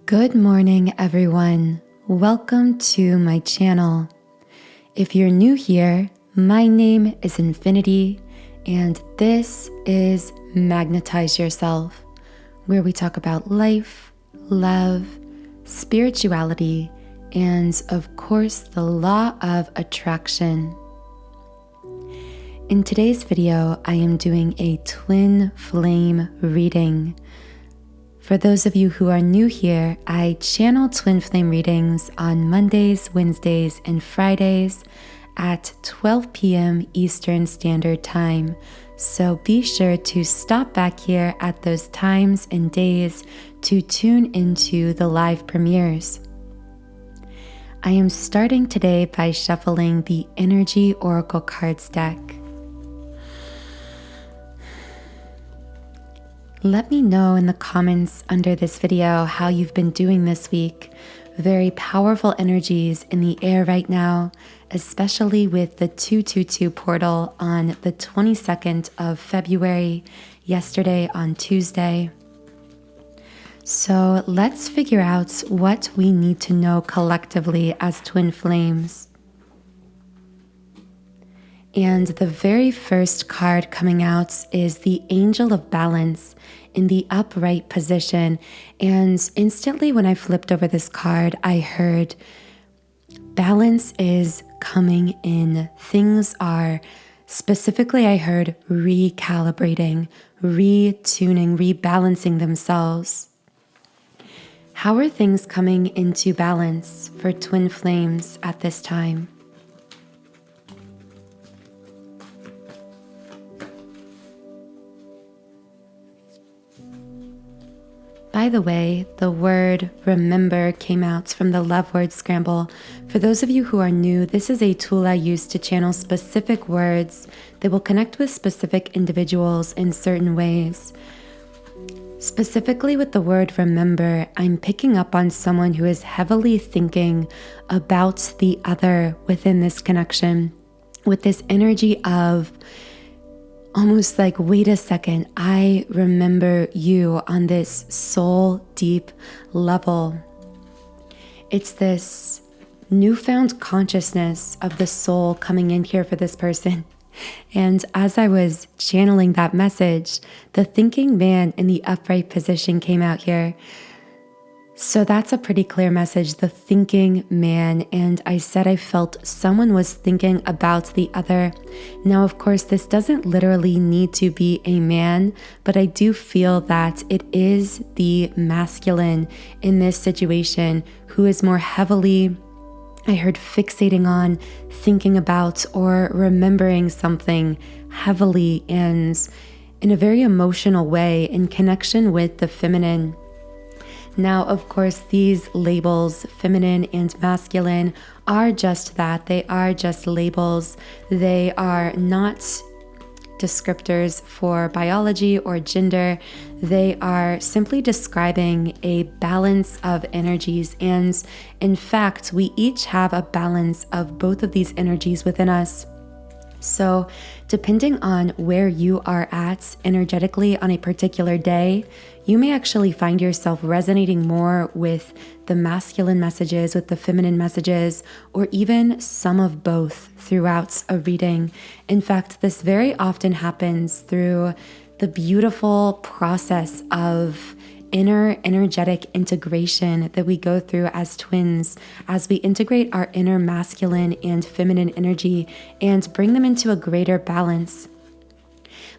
Good morning, everyone. Welcome to my channel. If you're new here, my name is Infinity, and this is Magnetize Yourself, where we talk about life, love, spirituality, and of course, the law of attraction. In today's video, I am doing a twin flame reading. For those of you who are new here, I channel twin flame readings on Mondays, Wednesdays, and Fridays at 12 p.m. Eastern Standard Time. So be sure to stop back here at those times and days to tune into the live premieres. I am starting today by shuffling the Energy Oracle cards deck. Let me know in the comments under this video how you've been doing this week. Very powerful energies in the air right now, especially with the 222 portal on the 22nd of February, yesterday on Tuesday. So let's figure out what we need to know collectively as twin flames. And the very first card coming out is the Angel of Balance in the upright position. And instantly when I flipped over this card, I heard balance is coming in. Things are, specifically I heard recalibrating, retuning, rebalancing themselves. How are things coming into balance for twin flames at this time? By the way, the word remember came out from the Love Word Scramble. For those of you who are new, this is a tool I use to channel specific words that will connect with specific individuals in certain ways. Specifically with the word remember, I'm picking up on someone who is heavily thinking about the other within this connection, with this energy of almost like, wait a second, I remember you on this soul deep level. It's this newfound consciousness of the soul coming in here for this person. And as I was channeling that message, the thinking man in the upright position came out here. So that's a pretty clear message, the thinking man. And I said I felt someone was thinking about the other. Now, of course, this doesn't literally need to be a man, but I do feel that it is the masculine in this situation who is more heavily, I heard, fixating on, thinking about, or remembering something heavily and in a very emotional way in connection with the feminine. Now, of course, these labels, feminine and masculine, are just that. They are just labels. They are not descriptors for biology or gender. They are simply describing a balance of energies. And in fact, we each have a balance of both of these energies within us. So depending on where you are at energetically on a particular day, you may actually find yourself resonating more with the masculine messages, with the feminine messages, or even some of both throughout a reading. In fact, this very often happens through the beautiful process of inner energetic integration that we go through as twins, as we integrate our inner masculine and feminine energy and bring them into a greater balance.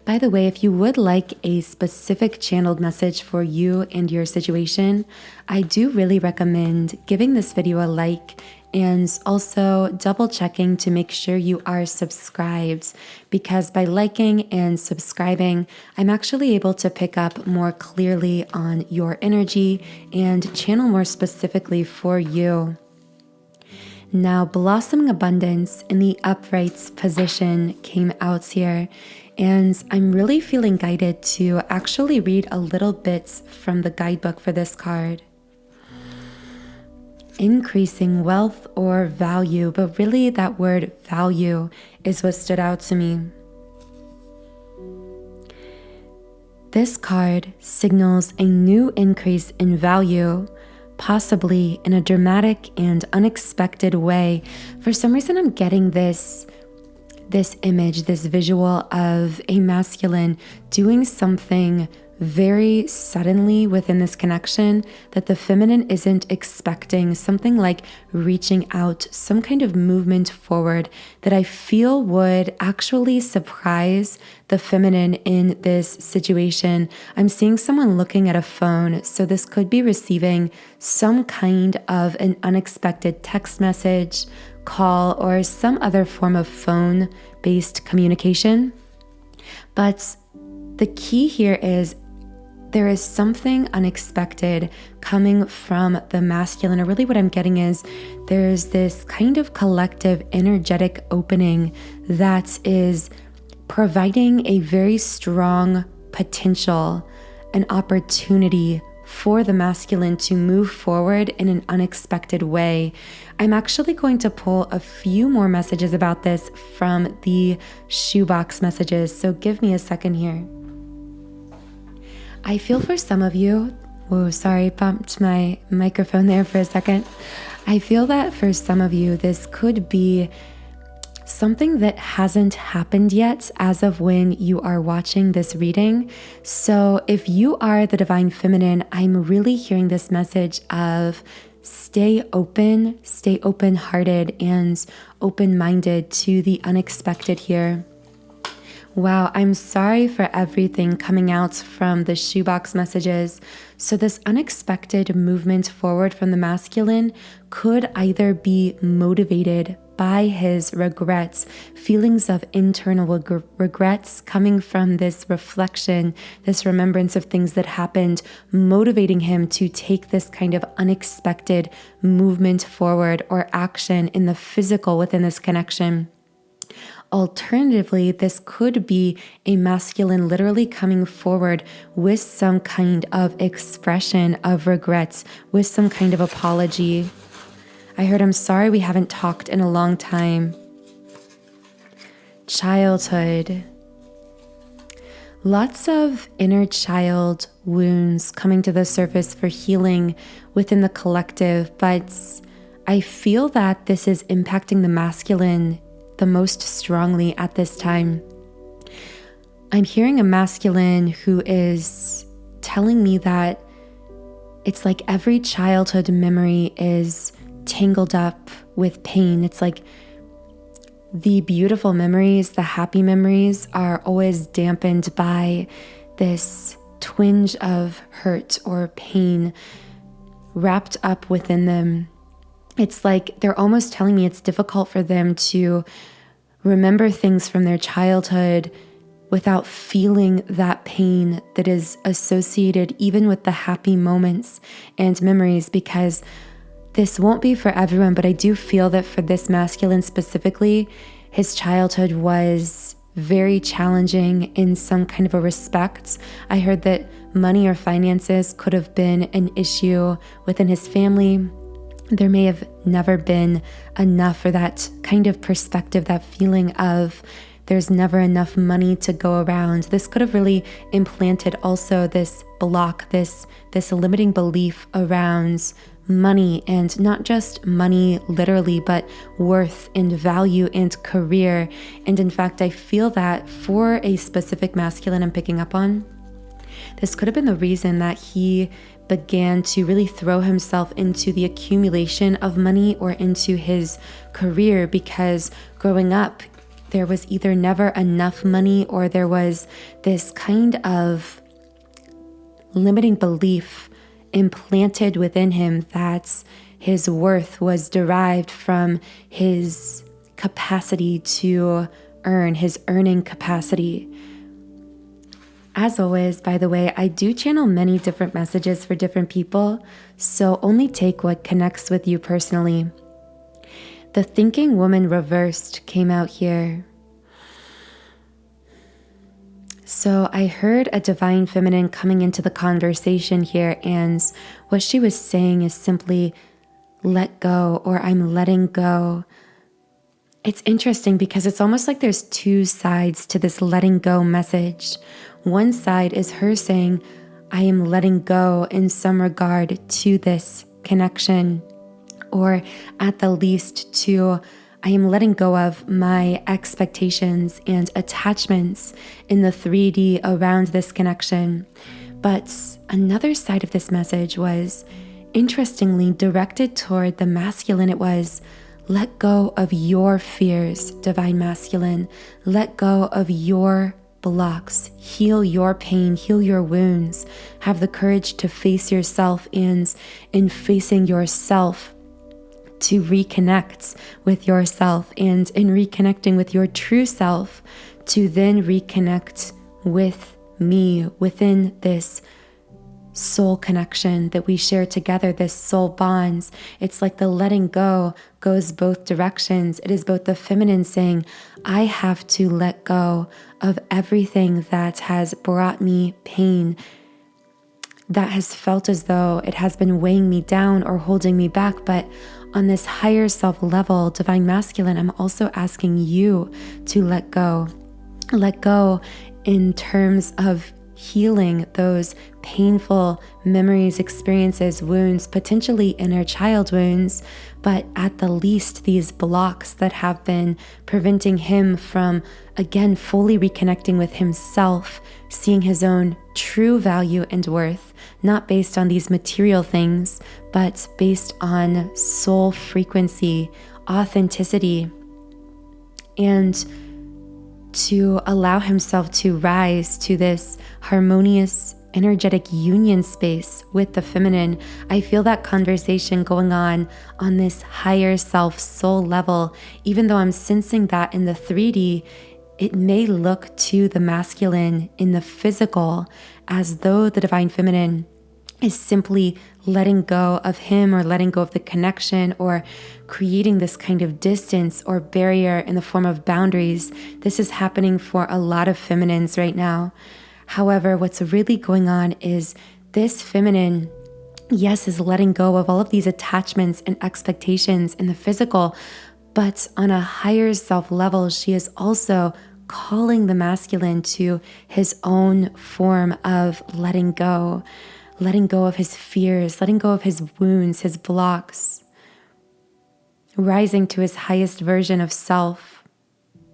By the way, if you would like a specific channeled message for you and your situation, I do really recommend giving this video a like and also double checking to make sure you are subscribed, because by liking and subscribing, I'm actually able to pick up more clearly on your energy and channel more specifically for you. Now, Blossoming Abundance in the upright position came out here, and I'm really feeling guided to actually read a little bit from the guidebook for this card. Increasing wealth or value, but really that word value is what stood out to me. This card signals a new increase in value possibly in a dramatic and unexpected way. For some reason, I'm getting this image, this visual of a masculine doing something very suddenly within this connection that the feminine isn't expecting, something like reaching out, some kind of movement forward that I feel would actually surprise the feminine in this situation. I'm seeing someone looking at a phone, so this could be receiving some kind of an unexpected text message, call, or some other form of phone-based communication. But the key here is there is something unexpected coming from the masculine, or really what I'm getting is there's this kind of collective energetic opening that is providing a very strong potential, an opportunity for the masculine to move forward in an unexpected way. I'm actually going to pull a few more messages about this from the shoebox messages, so give me a second here. I feel for some of you, bumped my microphone there for a second. I feel that for some of you, this could be something that hasn't happened yet as of when you are watching this reading. So if you are the divine feminine, I'm really hearing this message of stay open-hearted and open-minded to the unexpected here. Wow, I'm sorry for everything coming out from the shoebox messages. So this unexpected movement forward from the masculine could either be motivated by his regrets, feelings of internal regrets coming from this reflection, this remembrance of things that happened, motivating him to take this kind of unexpected movement forward or action in the physical within this connection. Alternatively, this could be a masculine literally coming forward with some kind of expression of regrets, with some kind of apology. I heard, I'm sorry we haven't talked in a long time. Childhood. Lots of inner child wounds coming to the surface for healing within the collective, but I feel that this is impacting the masculine the most strongly at this time. I'm hearing a masculine who is telling me that it's like every childhood memory is tangled up with pain. It's like the beautiful memories, the happy memories are always dampened by this twinge of hurt or pain wrapped up within them. It's like they're almost telling me it's difficult for them to remember things from their childhood without feeling that pain that is associated even with the happy moments and memories, because this won't be for everyone, but I do feel that for this masculine specifically, his childhood was very challenging in some kind of a respect. I heard that money or finances could have been an issue within his family. There may have never been enough, for that kind of perspective, that feeling of there's never enough money to go around. This could have really implanted also this block, this limiting belief around money, and not just money literally, but worth and value and career. And in fact, I feel that for a specific masculine I'm picking up on, this could have been the reason that he began to really throw himself into the accumulation of money or into his career, because growing up, there was either never enough money or there was this kind of limiting belief implanted within him that his worth was derived from his capacity to earn, his earning capacity. As always, by the way, I do channel many different messages for different people, so only take what connects with you personally. The thinking woman reversed came out here. So I heard a divine feminine coming into the conversation here, and what she was saying is simply, let go, or I'm letting go. It's interesting because it's almost like there's two sides to this letting go message. One side is her saying, I am letting go in some regard to this connection, or at the least I am letting go of my expectations and attachments in the 3D around this connection. But another side of this message was interestingly directed toward the masculine. It was, let go of your fears, divine masculine. Let go of your blocks. Heal your pain, heal your wounds. Have the courage to face yourself, and in facing yourself, to reconnect with yourself, and in reconnecting with your true self, to then reconnect with me within this soul connection that we share together, this soul bonds. It's like the letting go goes both directions. It is both the feminine saying, I have to let go of everything that has brought me pain, that has felt as though it has been weighing me down or holding me back. But on this higher self level, divine masculine, I'm also asking you to let go. Let go in terms of healing those painful memories, experiences, wounds, potentially inner child wounds, but at the least these blocks that have been preventing him from, again, fully reconnecting with himself, seeing his own true value and worth, not based on these material things, but based on soul frequency, authenticity, and to allow himself to rise to this harmonious, energetic union space with the feminine. I feel that conversation going on this higher self soul level. Even though I'm sensing that in the 3D, it may look to the masculine in the physical as though the divine feminine is simply letting go of him, or letting go of the connection, or creating this kind of distance or barrier in the form of boundaries. This is happening for a lot of feminines right now. However, what's really going on is this feminine, yes, is letting go of all of these attachments and expectations in the physical, but on a higher self level, she is also calling the masculine to his own form of letting go of his fears, letting go of his wounds, his blocks, rising to his highest version of self,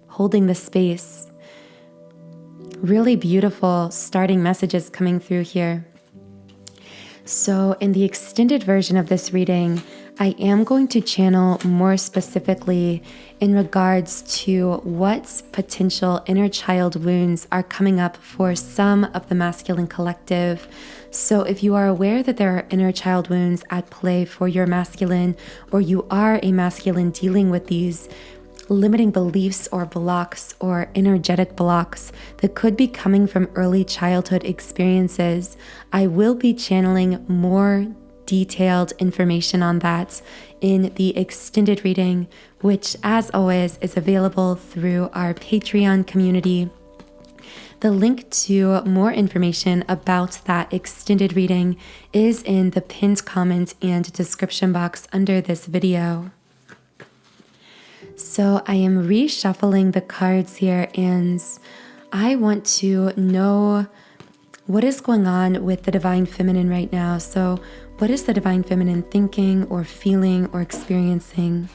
holding the space. Really beautiful starting messages coming through here. So in the extended version of this reading, I am going to channel more specifically in regards to what potential inner child wounds are coming up for some of the masculine collective. So if you are aware that there are inner child wounds at play for your masculine, or you are a masculine dealing with these limiting beliefs or blocks or energetic blocks that could be coming from early childhood experiences, I will be channeling more detailed information on that in the extended reading, which as always is available through our Patreon community. The link to more information about that extended reading is in the pinned comment and description box under this video. So I am reshuffling the cards here, and I want to know what is going on with the divine feminine right now. So what is the divine feminine thinking or feeling or experiencing?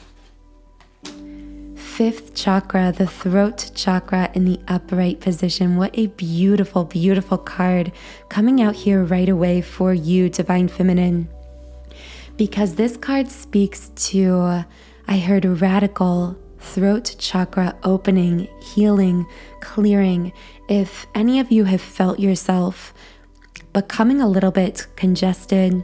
5th chakra, the throat chakra in the upright position. What a beautiful, beautiful card coming out here right away for you, divine feminine. Because this card speaks to, I heard radical throat chakra opening, healing, clearing. If any of you have felt yourself becoming a little bit congested,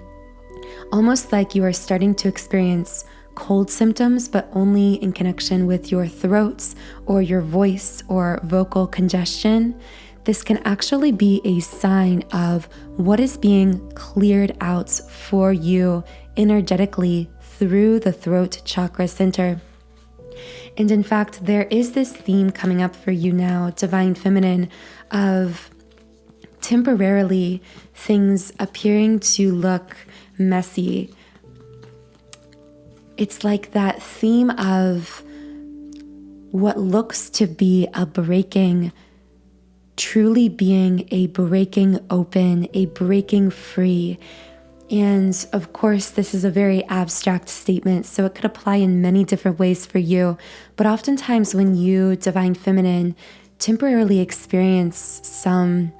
almost like you are starting to experience cold symptoms, but only in connection with your throats or your voice or vocal congestion, this can actually be a sign of what is being cleared out for you energetically through the throat chakra center. And in fact, there is this theme coming up for you now, divine feminine, of temporarily things appearing to look messy. It's like that theme of what looks to be a breaking, truly being a breaking open, a breaking free. And of course, this is a very abstract statement, so it could apply in many different ways for you. But oftentimes when you, Divine Feminine, temporarily experience some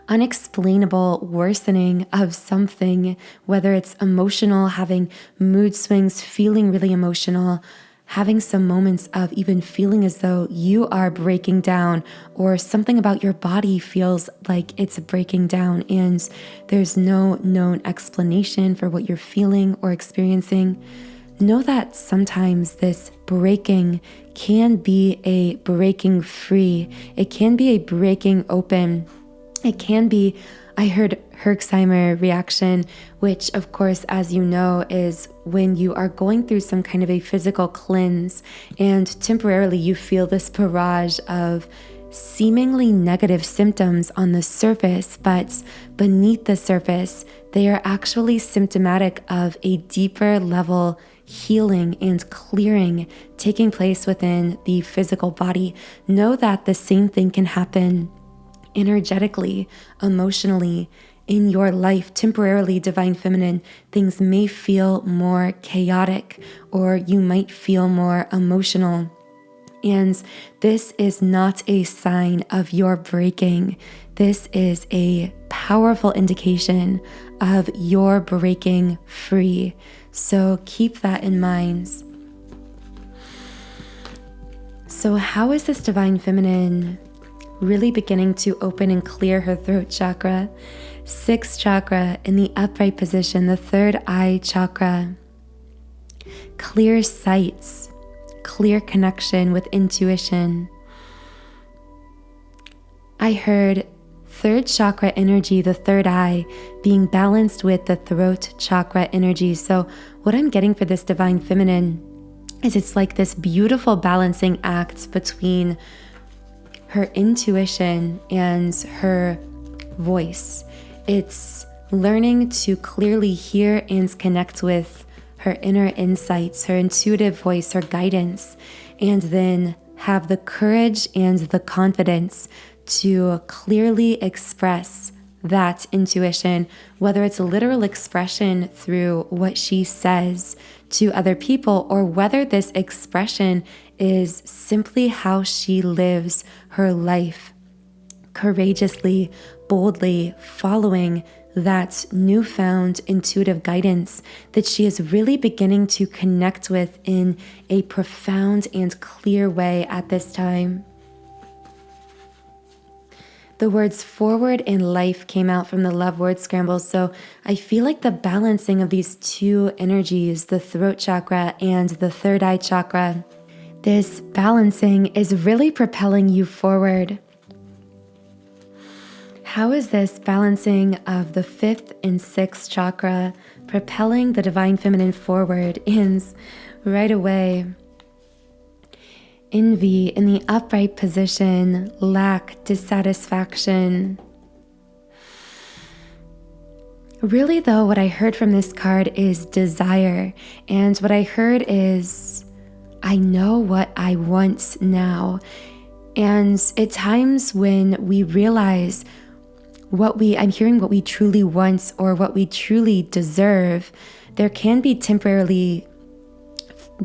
unexplainable worsening of something, whether it's emotional, having mood swings, feeling really emotional, having some moments of even feeling as though you are breaking down, or something about your body feels like it's breaking down and there's no known explanation for what you're feeling or experiencing, know that sometimes this breaking can be a breaking free. It can be a breaking open. It can be, I heard Herxheimer reaction, which of course, as you know, is when you are going through some kind of a physical cleanse and temporarily you feel this barrage of seemingly negative symptoms on the surface, but beneath the surface, they are actually symptomatic of a deeper level healing and clearing taking place within the physical body. Know that the same thing can happen energetically, emotionally, in your life. Temporarily, Divine Feminine, things may feel more chaotic, or you might feel more emotional. And this is not a sign of your breaking. This is a powerful indication of your breaking free. So keep that in mind. So how is this Divine Feminine really beginning to open and clear her throat chakra? Sixth chakra in the upright position, the third eye chakra. Clear sights, clear connection with intuition. I heard third chakra energy, the third eye, being balanced with the throat chakra energy. So what I'm getting for this Divine Feminine is it's like this beautiful balancing act between her intuition and her voice. It's learning to clearly hear and connect with her inner insights, her intuitive voice, her guidance, and then have the courage and the confidence to clearly express that intuition, whether it's a literal expression through what she says to other people, or whether this expression is simply how she lives her life, courageously, boldly, following that newfound intuitive guidance that she is really beginning to connect with in a profound and clear way at this time. The words forward and life came out from the love word scramble. So I feel like the balancing of these two energies, the throat chakra and the third eye chakra, this balancing is really propelling you forward. How is this balancing of the fifth and sixth chakra propelling the Divine Feminine forward? And right away, envy in the upright position, lack, dissatisfaction. Really though, what I heard from this card is desire. And what I heard is, I know what I want now. And at times when we realize I'm hearing what we truly want or what we truly deserve, there can be temporarily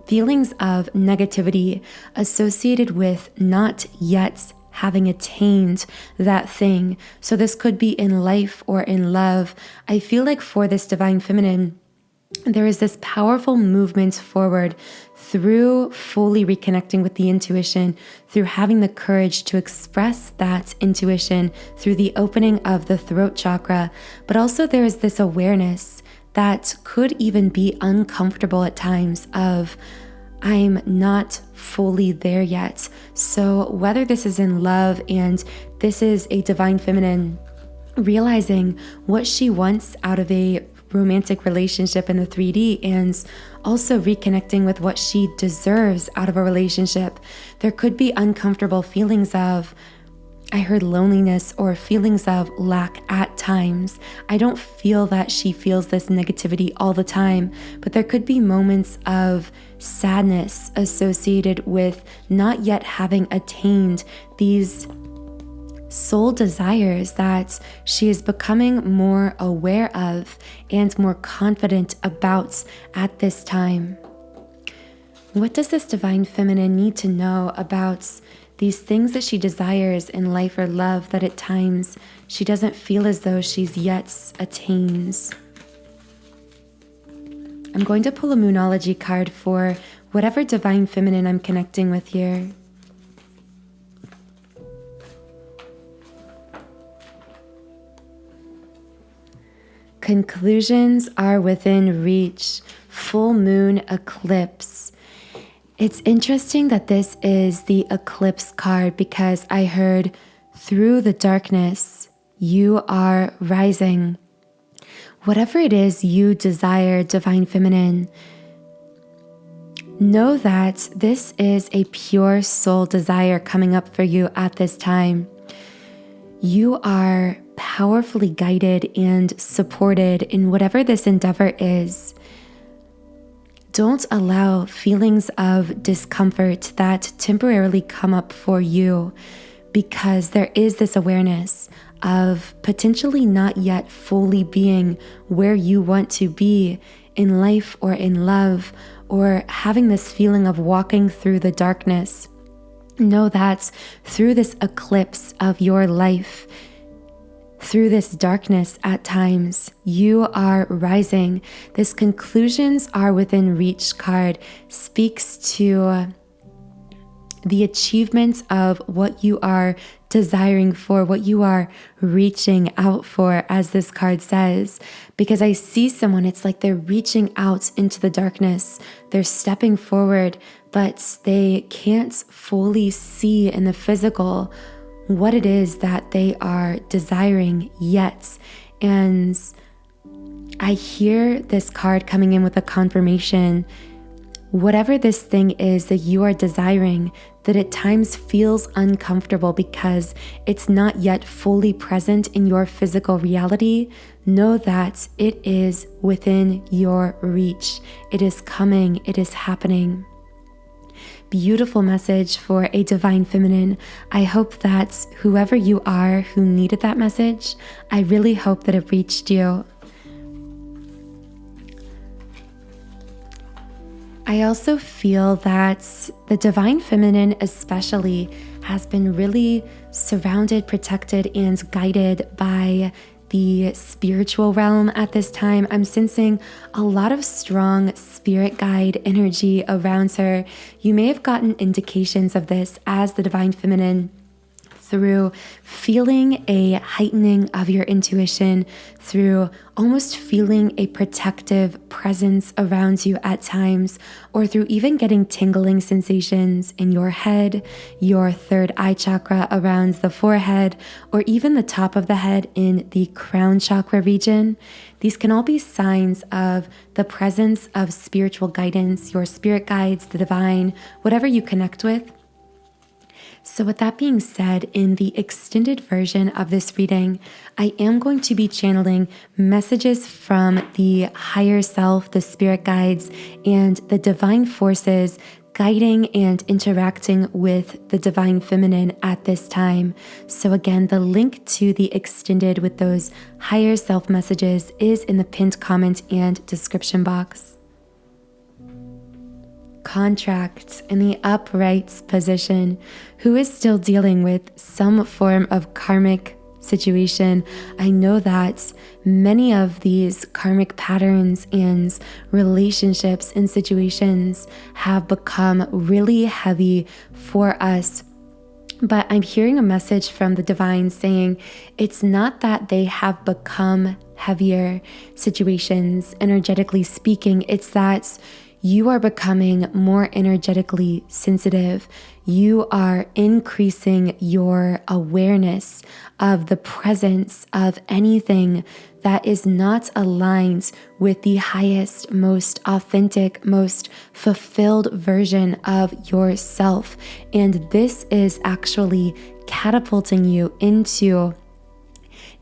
feelings of negativity associated with not yet having attained that thing. So this could be in life or in love. I feel like for this Divine Feminine, there is this powerful movement forward through fully reconnecting with the intuition, through having the courage to express that intuition through the opening of the throat chakra. But also there is this awareness that could even be uncomfortable at times of, I'm not fully there yet. So whether this is in love and this is a Divine Feminine realizing what she wants out of a romantic relationship in the 3D, and also reconnecting with what she deserves out of a relationship, there could be uncomfortable feelings of, I heard loneliness or feelings of lack at times. I don't feel that she feels this negativity all the time, but there could be moments of sadness associated with not yet having attained these soul desires that she is becoming more aware of and more confident about at this time. What does this divine feminine need to know about these things that she desires in life or love that at times she doesn't feel as though she's yet attains? I'm going to pull a Moonology card for whatever divine feminine I'm connecting with here. Conclusions are within reach. Full moon eclipse. It's interesting that this is the eclipse card because I heard through the darkness, you are rising. Whatever it is you desire, divine feminine, know that this is a pure soul desire coming up for you at this time. You are powerfully guided and supported in whatever this endeavor is. Don't allow feelings of discomfort that temporarily come up for you, because there is this awareness of potentially not yet fully being where you want to be in life or in love, or having this feeling of walking through the darkness. Know that through this eclipse of your life, through this darkness at times, you are rising. This conclusions are within reach card speaks to the achievements of what you are desiring for, what you are reaching out for, as this card says. Because I see someone, it's like they're reaching out into the darkness. They're stepping forward, but they can't fully see in the physical what it is that they are desiring yet. And I hear this card coming in with a confirmation. Whatever this thing is that you are desiring, that at times feels uncomfortable because it's not yet fully present in your physical reality, know that it is within your reach. It is coming. It is happening. Beautiful message for a divine feminine. I hope that whoever you are who needed that message, I really hope that it reached you. I also feel that the divine feminine especially has been really surrounded, protected, and guided by the spiritual realm at this time. I'm sensing a lot of strong spirit guide energy around her. You may have gotten indications of this as the divine feminine through feeling a heightening of your intuition, through almost feeling a protective presence around you at times, or through even getting tingling sensations in your head, your third eye chakra around the forehead, or even the top of the head in the crown chakra region. These can all be signs of the presence of spiritual guidance, your spirit guides, the divine, whatever you connect with. So with that being said, in the extended version of this reading, I am going to be channeling messages from the higher self, the spirit guides, and the divine forces guiding and interacting with the divine feminine at this time. So again, the link to the extended with those higher self messages is in the pinned comment and description box. Contracts in the upright position. Who is still dealing with some form of karmic situation? I know that many of these karmic patterns and relationships and situations have become really heavy for us. But I'm hearing a message from the divine saying it's not that they have become heavier situations, energetically speaking. It's that you are becoming more energetically sensitive. You are increasing your awareness of the presence of anything that is not aligned with the highest, most authentic, most fulfilled version of yourself. And this is actually catapulting you into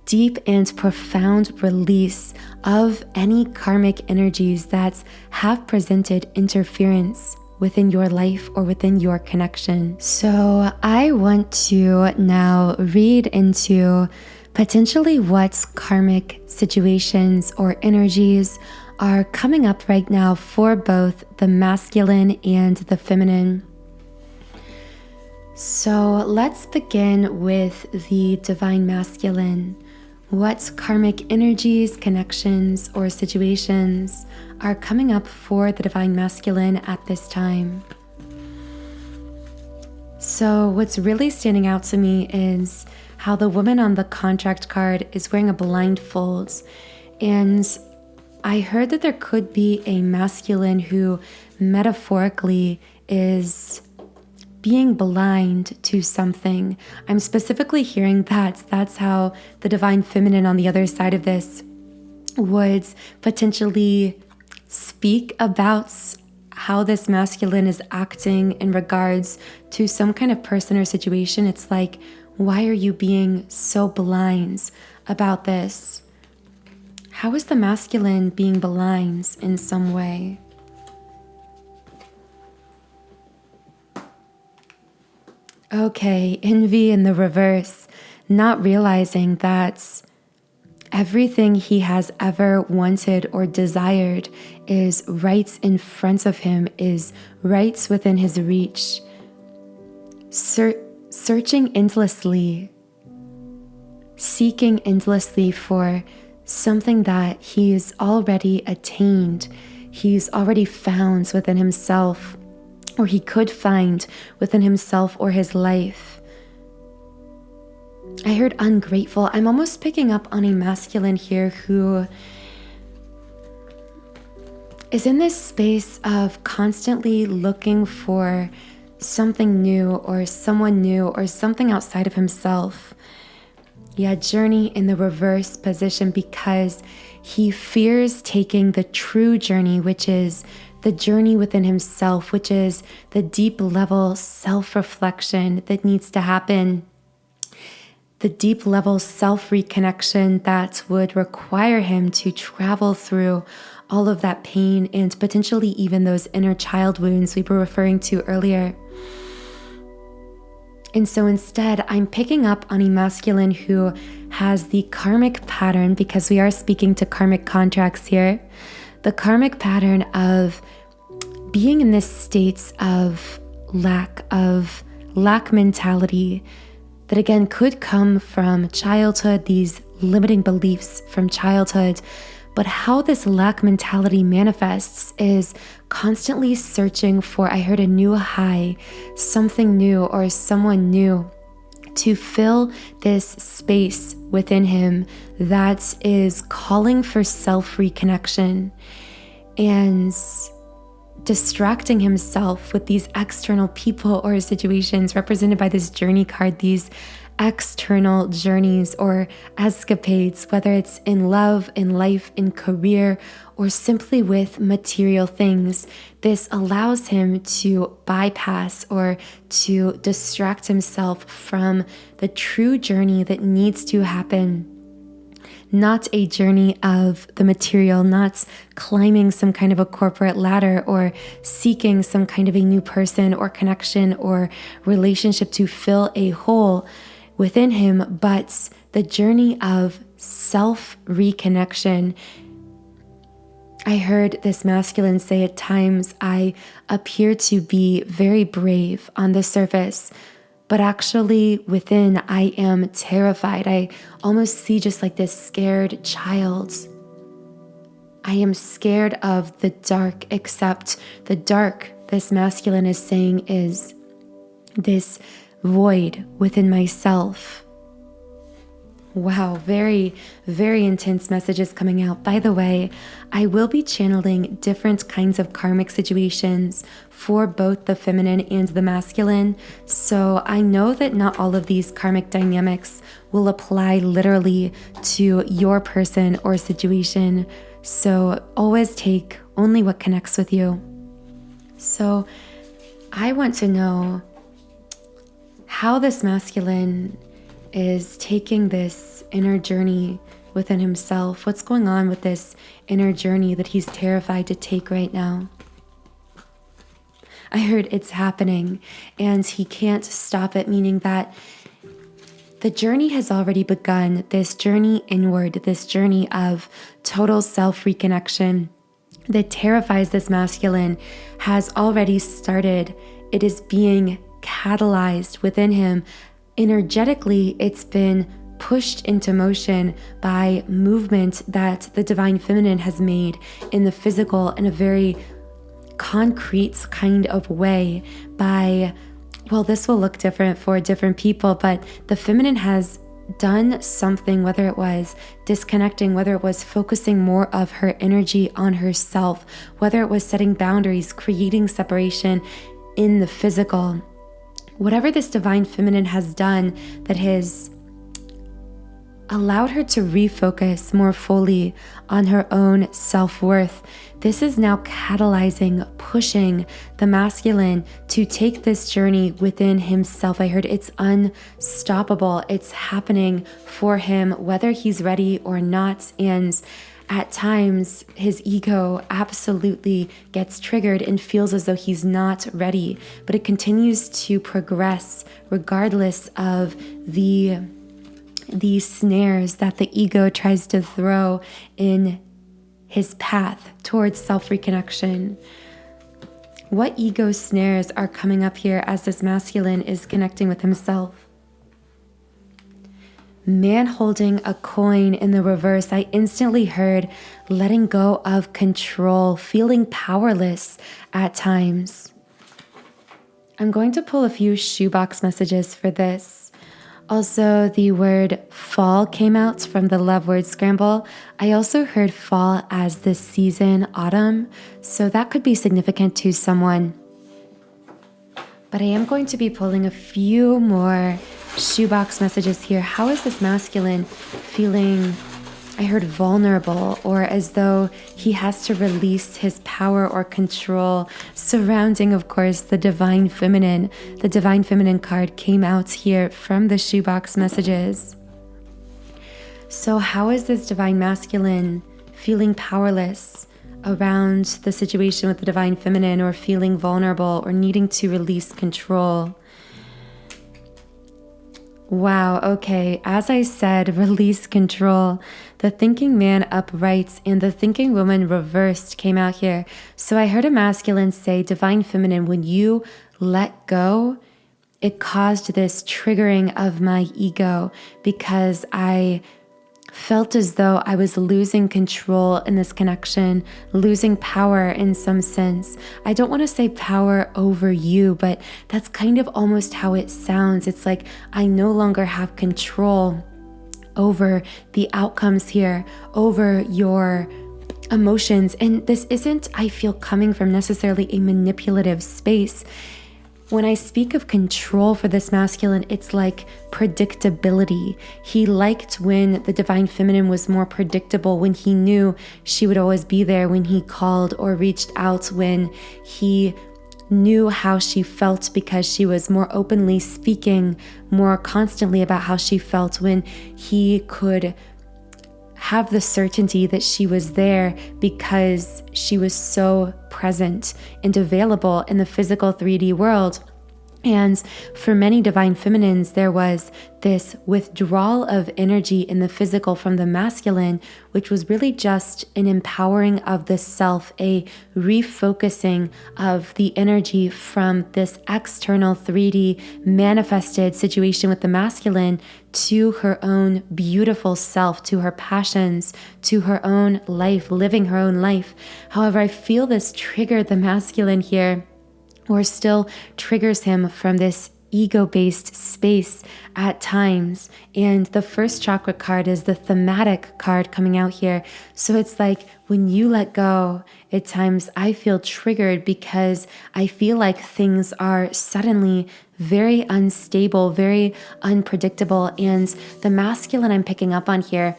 deep and profound release of any karmic energies that have presented interference within your life or within your connection. So I want to now read into potentially what karmic situations or energies are coming up right now for both the masculine and the feminine. So let's begin with the divine masculine. What karmic energies, connections, or situations are coming up for the divine masculine at this time? So what's really standing out to me is how the woman on the contract card is wearing a blindfold. And I heard that there could be a masculine who metaphorically is being blind to something. I'm specifically hearing that. That's how the divine feminine on the other side of this would potentially speak about how this masculine is acting in regards to some kind of person or situation. It's like, why are you being so blind about this? How is the masculine being blind in some way? Okay, envy in the reverse, not realizing that everything he has ever wanted or desired is right in front of him, is right within his reach. Searching endlessly, seeking endlessly for something that he's already attained, he's already found within himself, or he could find within himself or his life. I heard ungrateful. I'm almost picking up on a masculine here who is in this space of constantly looking for something new or someone new or something outside of himself. Yeah, journey in the reverse position because he fears taking the true journey, which is the journey within himself, which is the deep level self-reflection that needs to happen, the deep level self-reconnection that would require him to travel through all of that pain and potentially even those inner child wounds we were referring to earlier. And so instead, I'm picking up on a masculine who has the karmic pattern, because we are speaking to karmic contracts here, the karmic pattern of being in this state of lack mentality that again could come from childhood, these limiting beliefs from childhood. But how this lack mentality manifests is constantly searching for, I heard a new high, something new or someone new to fill this space within him that is calling for self-reconnection and distracting himself with these external people or situations represented by this journey card, these external journeys or escapades, whether it's in love, in life, in career, or simply with material things. This allows him to bypass or to distract himself from the true journey that needs to happen. Not a journey of the material, not climbing some kind of a corporate ladder or seeking some kind of a new person or connection or relationship to fill a hole within him, but the journey of self-reconnection. I heard this masculine say at times, I appear to be very brave on the surface, but actually within I am terrified. I almost see just like this scared child. I am scared of the dark, except the dark, this masculine is saying, is this void within myself. Wow, very, very intense messages coming out. By the way, I will be channeling different kinds of karmic situations for both the feminine and the masculine. So I know that not all of these karmic dynamics will apply literally to your person or situation. So always take only what connects with you. So I want to know how this masculine is taking this inner journey within himself. What's going on with this inner journey that he's terrified to take right now? I heard it's happening and he can't stop it, meaning that the journey has already begun. This journey inward, this journey of total self-reconnection that terrifies this masculine has already started. It is being catalyzed within him. Energetically, it's been pushed into motion by movement that the divine feminine has made in the physical in a very concrete kind of way by, well, this will look different for different people, but the feminine has done something, whether it was disconnecting, whether it was focusing more of her energy on herself, whether it was setting boundaries, creating separation in the physical. Whatever this divine feminine has done that has allowed her to refocus more fully on her own self-worth, this is now catalyzing, pushing the masculine to take this journey within himself. I heard it's unstoppable. It's happening for him, whether he's ready or not. And at times, his ego absolutely gets triggered and feels as though he's not ready, but it continues to progress regardless of the snares that the ego tries to throw in his path towards self-reconnection. What ego snares are coming up here as this masculine is connecting with himself? Man holding a coin in the reverse. I instantly heard letting go of control, feeling powerless at times. I'm going to pull a few shoebox messages for this. Also, the word fall came out from the love word scramble. I also heard fall as the season, autumn, so that could be significant to someone. But I am going to be pulling a few more shoebox messages here. How is this masculine feeling? I heard vulnerable, or as though he has to release his power or control surrounding, of course, the divine feminine. The divine feminine card came out here from the shoebox messages. So how is this divine masculine feeling powerless around the situation with the divine feminine, or feeling vulnerable, or needing to release control? Wow, okay, as I said, release control. The thinking man upright and the thinking woman reversed came out here. So I heard a masculine say, divine feminine, when you let go, it caused this triggering of my ego because I felt as though I was losing control in this connection, losing power in some sense. I don't want to say power over you, but that's kind of almost how it sounds. It's like I no longer have control over the outcomes here, over your emotions. And this isn't, I feel, coming from necessarily a manipulative space. When I speak of control for this masculine, it's like predictability. He liked when the divine feminine was more predictable, when he knew she would always be there, when he called or reached out, when he knew how she felt because she was more openly speaking more constantly about how she felt, when he could have the certainty that she was there because she was so present and available in the physical 3D world. And for many divine feminines, there was this withdrawal of energy in the physical from the masculine, which was really just an empowering of the self, a refocusing of the energy from this external 3D manifested situation with the masculine to her own beautiful self, to her passions, to her own life, living her own life. However, I feel this triggered the masculine here, or still triggers him from this ego-based space at times. And the first chakra card is the thematic card coming out here. So it's like when you let go, at times I feel triggered because I feel like things are suddenly very unstable, very unpredictable. And the masculine I'm picking up on here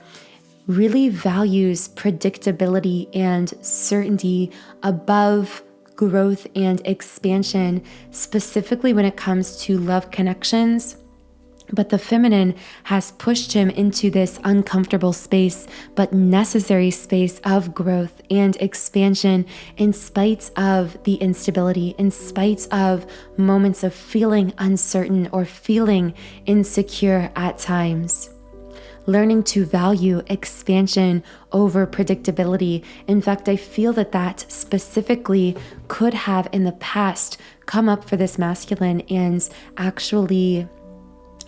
really values predictability and certainty above growth and expansion, specifically when it comes to love connections, But the feminine has pushed him into this uncomfortable space, but necessary space of growth and expansion in spite of the instability, in spite of moments of feeling uncertain or feeling insecure at times. Learning to value expansion over predictability. In fact, I feel that specifically could have in the past come up for this masculine and actually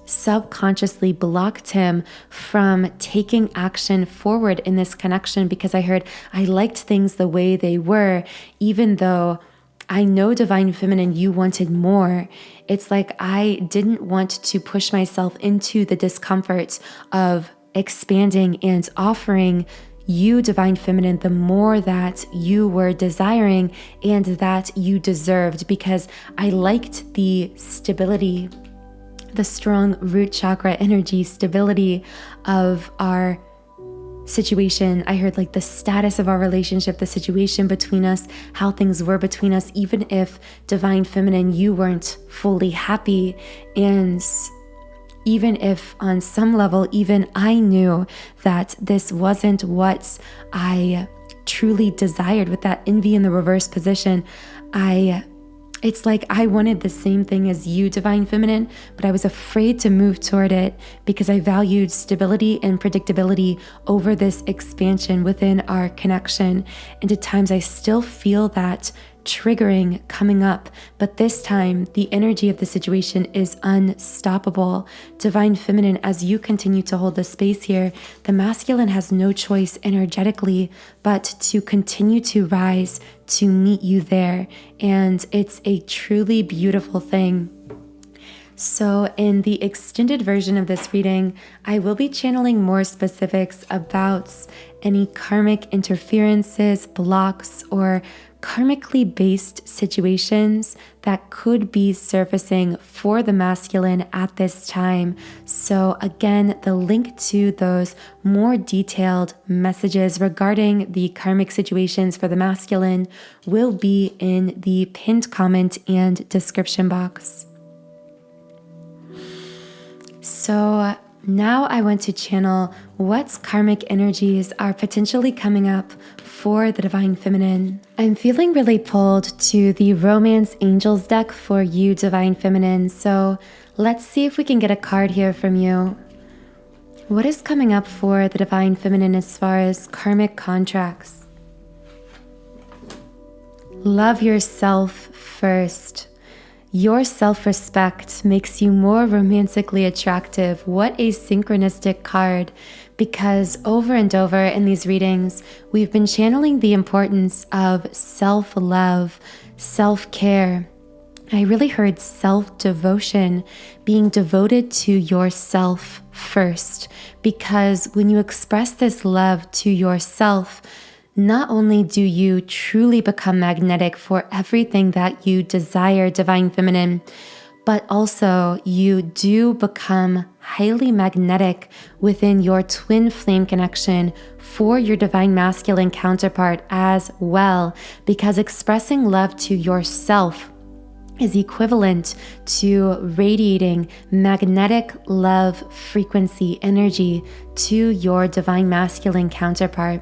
subconsciously blocked him from taking action forward in this connection, because I liked things the way they were, even though I know, Divine Feminine, you wanted more. It's like I didn't want to push myself into the discomfort of expanding and offering you, Divine Feminine, the more that you were desiring and that you deserved, because I liked the stability, the strong root chakra energy stability of our situation. I heard like the status of our relationship, the situation between us, how things were between us, even if, Divine Feminine, you weren't fully happy. And even if on some level, even I knew that this wasn't what I truly desired, with that envy in the reverse position, it's like I wanted the same thing as you, Divine Feminine, but I was afraid to move toward it because I valued stability and predictability over this expansion within our connection. And at times I still feel that triggering coming up, but this time the energy of the situation is unstoppable. Divine Feminine, as you continue to hold the space here, the masculine has no choice energetically but to continue to rise to meet you there, and it's a truly beautiful thing. So in the extended version of this reading, I will be channeling more specifics about any karmic interferences, blocks, or karmically based situations that could be surfacing for the masculine at this time. So again, the link to those more detailed messages regarding the karmic situations for the masculine will be in the pinned comment and description box. So now I want to channel what karmic energies are potentially coming up for the Divine Feminine. I'm feeling really pulled to the Romance Angels deck for you, Divine Feminine. So let's see if we can get a card here from you. What is coming up for the Divine Feminine as far as karmic contracts? Love yourself first. Your self-respect makes you more romantically attractive. What a synchronistic card, because over and over in these readings, we've been channeling the importance of self-love, self-care. I really heard self-devotion, being devoted to yourself first, because when you express this love to yourself, not only do you truly become magnetic for everything that you desire, Divine Feminine, but also you do become highly magnetic within your twin flame connection for your Divine Masculine counterpart as well, because expressing love to yourself is equivalent to radiating magnetic love frequency energy to your Divine Masculine counterpart.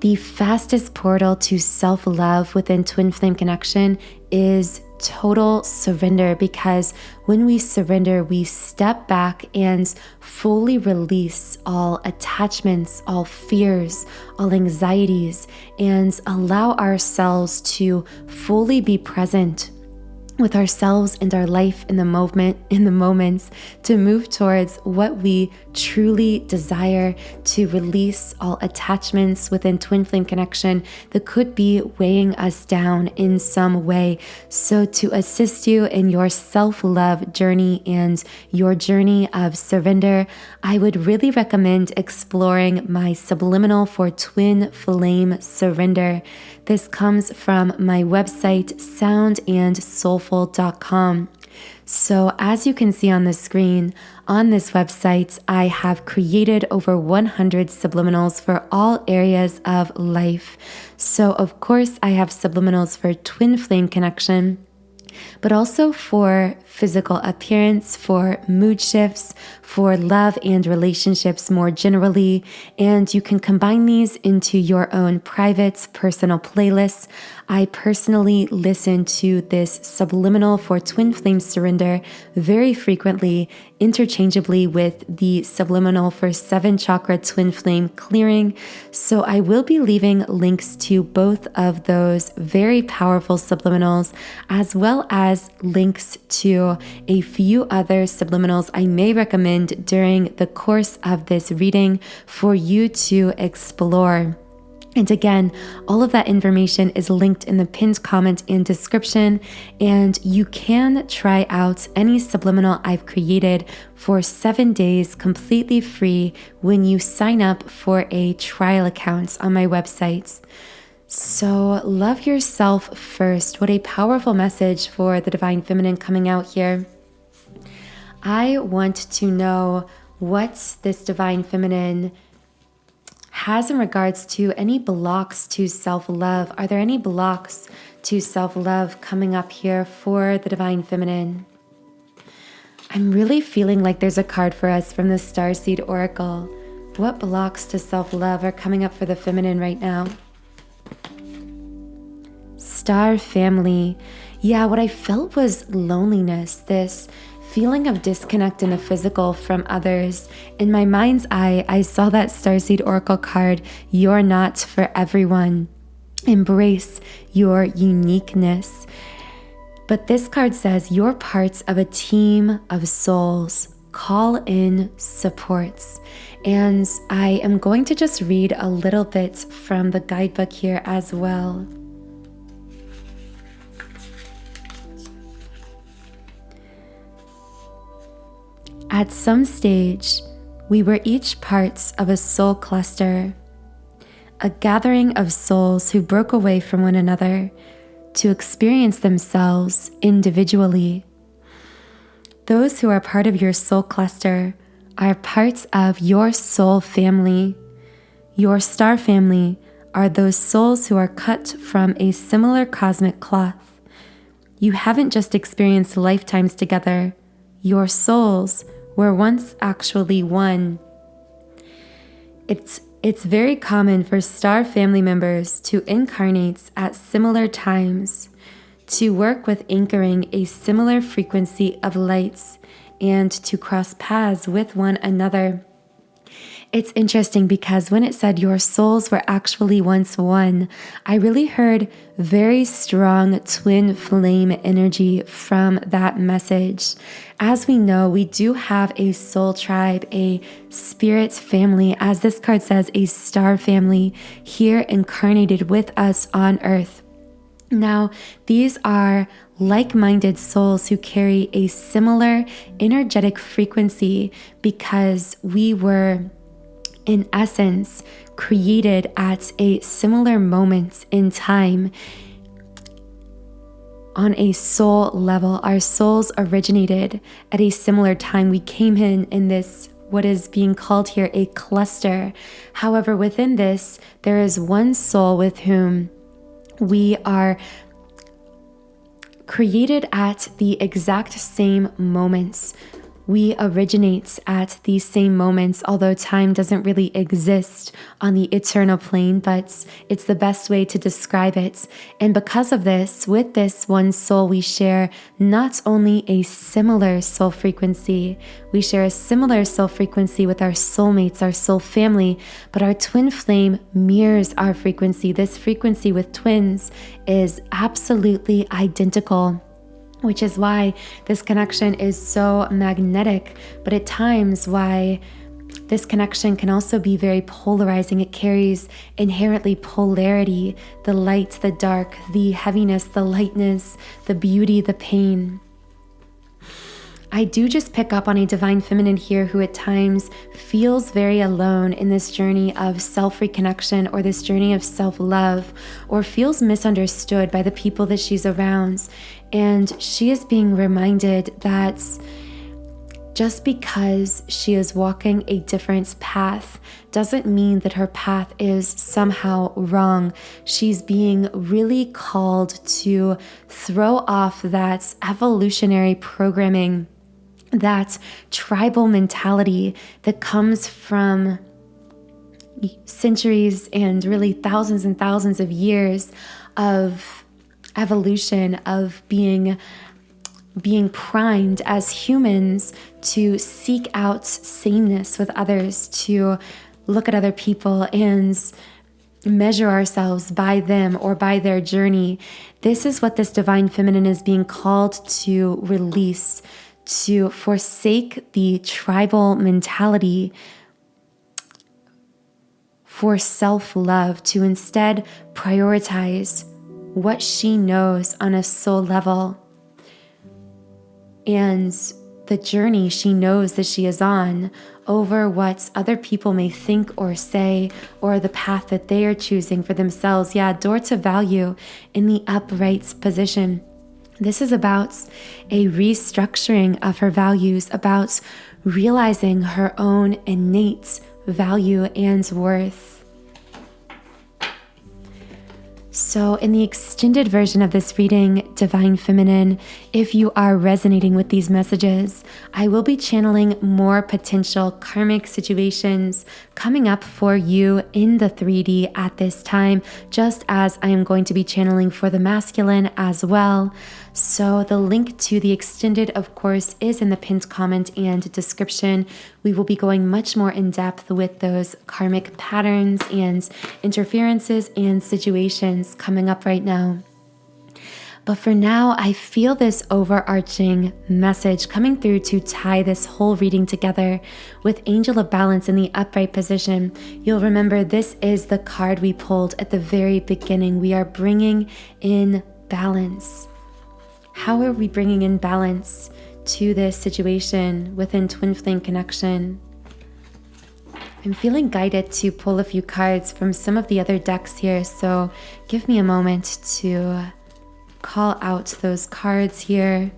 The fastest portal to self-love within twin flame connection is total surrender, because when we surrender, we step back and fully release all attachments, all fears, all anxieties, and allow ourselves to fully be present with ourselves and our life in the moments to move towards what we truly desire, to release all attachments within twin flame connection that could be weighing us down in some way. So to assist you in your self-love journey and your journey of surrender, I would really recommend exploring my Subliminal for Twin Flame Surrender. This comes from my website, soundandsoulful.com. So as you can see on the screen, on this website, I have created over 100 subliminals for all areas of life. So of course, I have subliminals for twin flame connection, but also for physical appearance, for mood shifts, for love and relationships more generally. And you can combine these into your own private, personal playlists. I personally listen to this Subliminal for Twin Flame Surrender very frequently, interchangeably with the Subliminal for 7 Chakra Twin Flame Clearing. So I will be leaving links to both of those very powerful subliminals, as well as links to a few other subliminals I may recommend during the course of this reading for you to explore. And again, all of that information is linked in the pinned comment and description, and you can try out any subliminal I've created for 7 days completely free when you sign up for a trial account on my website. So love yourself first. What a powerful message for the Divine Feminine coming out here. I want to know what this Divine Feminine has in regards to any blocks to self-love. Are there any blocks to self-love coming up here for the Divine Feminine? I'm really feeling like there's a card for us from the Starseed Oracle. What blocks to self-love are coming up for the feminine right now? Star Family. Yeah, what I felt was loneliness, this feeling of disconnect in the physical from others. In my mind's eye, I saw that Starseed Oracle card, You're Not for Everyone. Embrace your uniqueness. But this card says, you're parts of a team of souls. Call in supports. And I am going to just read a little bit from the guidebook here as well. At some stage, we were each parts of a soul cluster, a gathering of souls who broke away from one another to experience themselves individually. Those who are part of your soul cluster are parts of your soul family. Your star family are those souls who are cut from a similar cosmic cloth. You haven't just experienced lifetimes together. Your souls were once actually one. It's very common for star family members to incarnate at similar times, to work with anchoring a similar frequency of lights, and to cross paths with one another. It's interesting because when it said your souls were actually once one, I really heard very strong twin flame energy from that message. As we know, we do have a soul tribe, a spirit family, as this card says, a star family here incarnated with us on earth. Now, these are like-minded souls who carry a similar energetic frequency because we were, in essence, created at a similar moment in time. On a soul level, our souls originated at a similar time. We came in this, what is being called here, a cluster. However, within this, there is one soul with whom we are created at the exact same moments. We originate at these same moments, although time doesn't really exist on the eternal plane, but it's the best way to describe it. And because of this, with this one soul, we share not only a similar soul frequency, we share a similar soul frequency with our soulmates, our soul family, but our twin flame mirrors our frequency. This frequency with twins is absolutely identical, which is why this connection is so magnetic, but at times why this connection can also be very polarizing. It carries inherently polarity, the light, the dark, the heaviness, the lightness, the beauty, the pain. I do just pick up on a divine feminine here who at times feels very alone in this journey of self-reconnection or this journey of self-love, or feels misunderstood by the people that she's around. And she is being reminded that Just because she is walking a different path doesn't mean that her path is somehow wrong. She's being really called to throw off that evolutionary programming, that tribal mentality that comes from centuries and really thousands and thousands of years of evolution, of being primed as humans to seek out sameness with others, to look at other people and measure ourselves by them or by their journey. This is what this divine feminine is being called to release, to forsake the tribal mentality for self-love, to instead prioritize what she knows on a soul level and the journey she knows that she is on over what other people may think or say, or the path that they are choosing for themselves. Yeah, door to value in the upright position. This is about a restructuring of her values, about realizing her own innate value and worth. So in the extended version of this reading, Divine Feminine, if you are resonating with these messages, I will be channeling more potential karmic situations coming up for you in the 3D at this time, just as I am going to be channeling for the masculine as well. So the link to the extended, of course, is in the pinned comment and description. We will be going much more in depth with those karmic patterns and interferences and situations coming up right now. But for now, I feel this overarching message coming through to tie this whole reading together with Angel of Balance in the upright position. You'll remember this is the card we pulled at the very beginning. We are bringing in balance. How are we bringing in balance to this situation within Twin Flame Connection? I'm feeling guided to pull a few cards from some of the other decks here, so give me a moment to call out those cards here.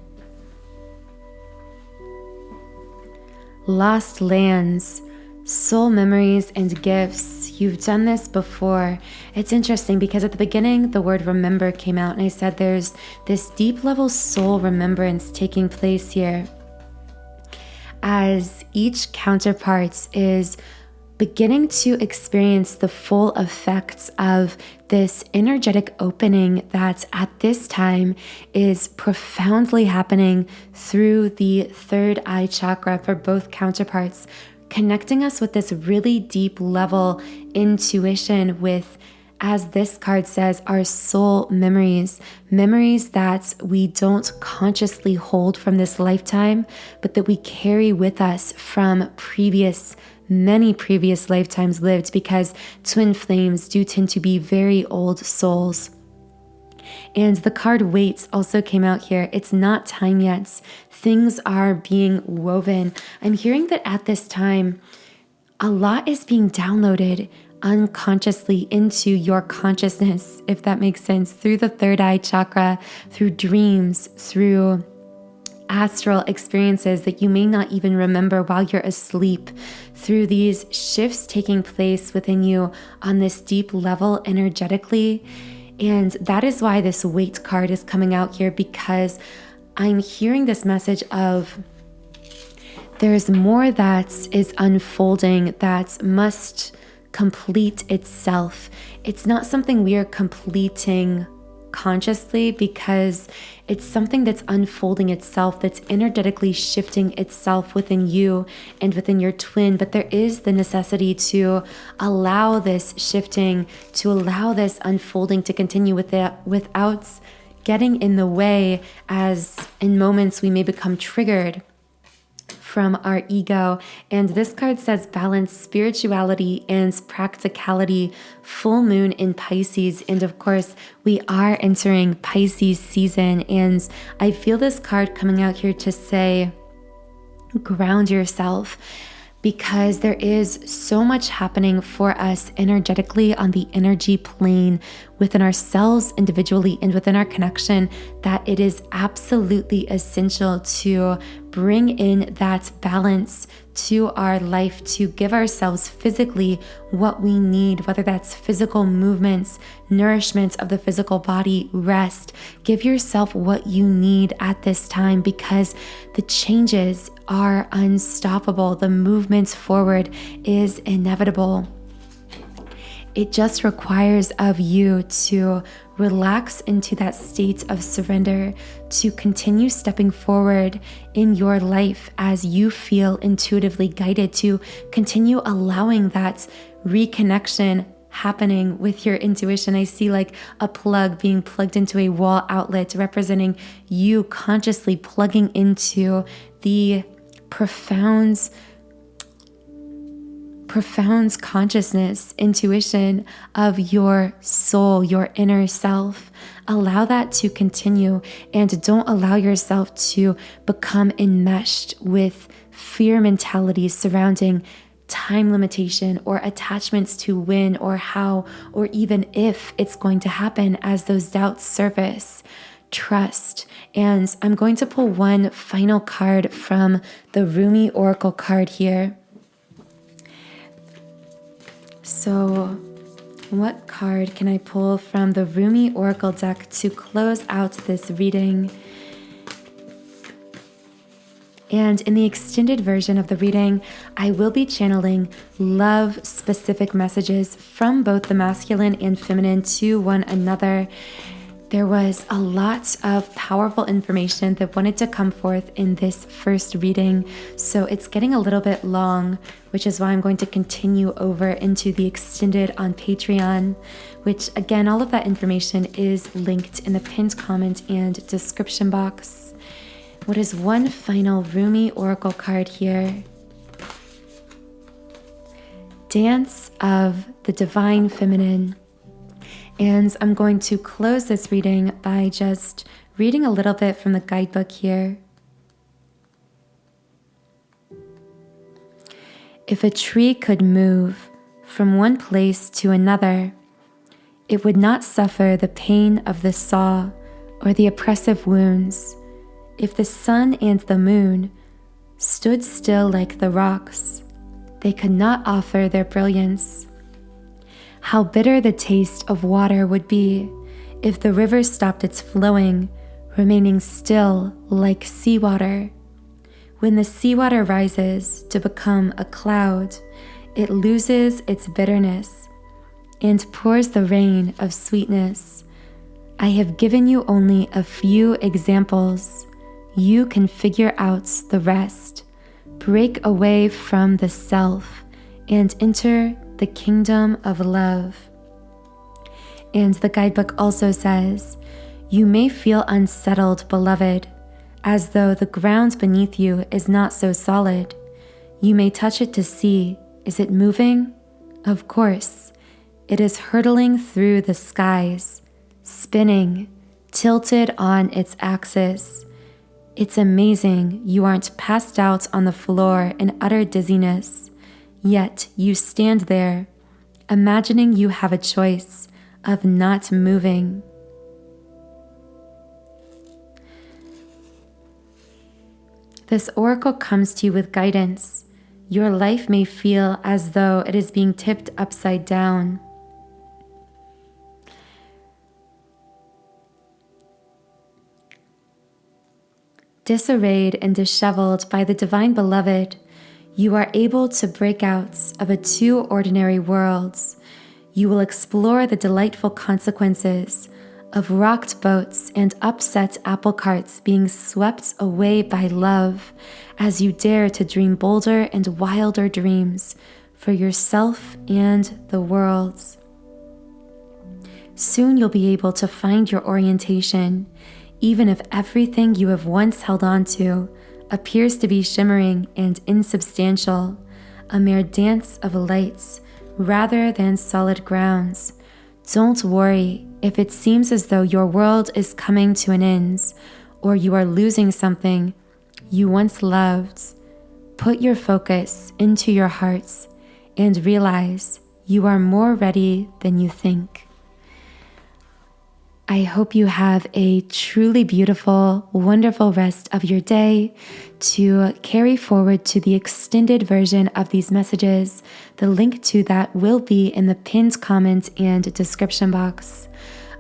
Lost lands, soul memories and gifts. You've done this before. It's interesting because at the beginning the word remember came out, and I said there's this deep level soul remembrance taking place here as each counterpart is beginning to experience the full effects of this energetic opening that at this time is profoundly happening through the third eye chakra for both counterparts, connecting us with this really deep level intuition with, as this card says, our soul memories that we don't consciously hold from this lifetime, but that we carry with us from many previous lifetimes lived, because twin flames do tend to be very old souls. And the card Waits also came out here. It's not time yet. Things are being woven. I'm hearing that at this time, a lot is being downloaded unconsciously into your consciousness, if that makes sense, through the third eye chakra, through dreams, through astral experiences that you may not even remember while you're asleep, through these shifts taking place within you on this deep level energetically. And that is why this Wait card is coming out here, because I'm hearing this message of there's more that is unfolding that must complete itself. It's not something we are completing consciously, because it's something that's unfolding itself, that's energetically shifting itself within you and within your twin. But there is the necessity to allow this shifting, to allow this unfolding to continue without getting in the way, as in moments we may become triggered from our ego. And this card says balance, spirituality and practicality, full moon in Pisces. And of course, we are entering Pisces season. And I feel this card coming out here to say, ground yourself. because there is so much happening for us energetically on the energy plane within ourselves individually and within our connection, that it is absolutely essential to bring in that balance to our life, to give ourselves physically what we need, whether that's physical movements, nourishment of the physical body, rest. Give yourself what you need at this time, because the changes are unstoppable. The movement forward is inevitable. It just requires of you to relax into that state of surrender, to continue stepping forward in your life as you feel intuitively guided, to continue allowing that reconnection happening with your intuition. I see like a plug being plugged into a wall outlet, representing you consciously plugging into the profound consciousness, intuition of your soul, your inner self. Allow that to continue, and don't allow yourself to become enmeshed with fear mentalities surrounding time limitation or attachments to when or how or even if it's going to happen as those doubts surface. Trust. And I'm going to pull one final card from the Rumi Oracle card here. So what card can I pull from the Rumi Oracle deck to close out this reading? And in the extended version of the reading, I will be channeling love-specific messages from both the masculine and feminine to one another. There was a lot of powerful information that wanted to come forth in this first reading, so it's getting a little bit long, which is why I'm going to continue over into the extended on Patreon, which again, all of that information is linked in the pinned comment and description box. What is one final Rumi Oracle card here? Dance of the Divine Feminine. And I'm going to close this reading by just reading a little bit from the guidebook here. If a tree could move from one place to another, it would not suffer the pain of the saw or the oppressive wounds. If the sun and the moon stood still like the rocks, they could not offer their brilliance. How bitter the taste of water would be if the river stopped its flowing, remaining still like seawater. When the seawater rises to become a cloud, it loses its bitterness and pours the rain of sweetness. I have given you only a few examples. You can figure out the rest. Break away from the self and enter the kingdom of love. And the guidebook also says, you may feel unsettled, beloved, as though the ground beneath you is not so solid. You may touch it to see, is it moving? Of course. It is hurtling through the skies, spinning, tilted on its axis. It's amazing you aren't passed out on the floor in utter dizziness. Yet you stand there, imagining you have a choice of not moving. This oracle comes to you with guidance. Your life may feel as though it is being tipped upside down. Disarrayed and disheveled by the divine beloved, you are able to break out of a too ordinary world. You will explore the delightful consequences of rocked boats and upset apple carts being swept away by love as you dare to dream bolder and wilder dreams for yourself and the world. Soon you'll be able to find your orientation, even if everything you have once held on to appears to be shimmering and insubstantial, a mere dance of lights rather than solid grounds. Don't worry if it seems as though your world is coming to an end or you are losing something you once loved. put your focus into your hearts and realize you are more ready than you think. I hope you have a truly beautiful, wonderful rest of your day. To carry forward to the extended version of these messages, the link to that will be in the pinned comment and description box.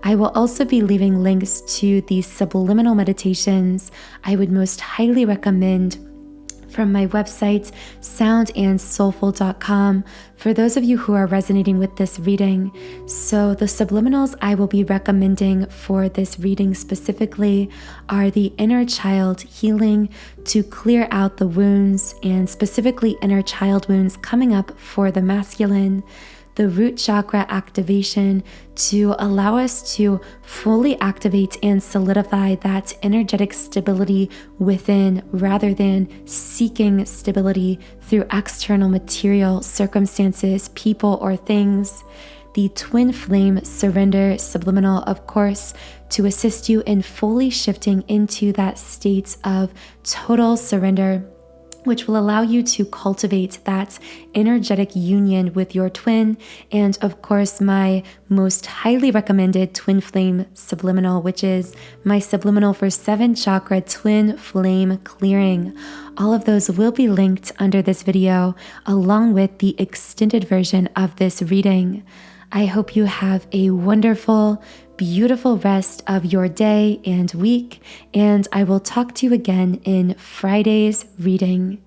I will also be leaving links to the subliminal meditations I would most highly recommend from my website, soundandsoulful.com, for those of you who are resonating with this reading. So the subliminals I will be recommending for this reading specifically are the inner child healing to clear out the wounds, and specifically inner child wounds coming up for the masculine, the root chakra activation to allow us to fully activate and solidify that energetic stability within, rather than seeking stability through external material circumstances, people, or things. The twin flame surrender subliminal, of course, to assist you in fully shifting into that state of total surrender, which will allow you to cultivate that energetic union with your twin. And of course, my most highly recommended twin flame subliminal, which is my subliminal for 7 chakra twin flame clearing. All of those will be linked under this video, along with the extended version of this reading. I hope you have a wonderful, beautiful rest of your day and week, and I will talk to you again in Friday's reading.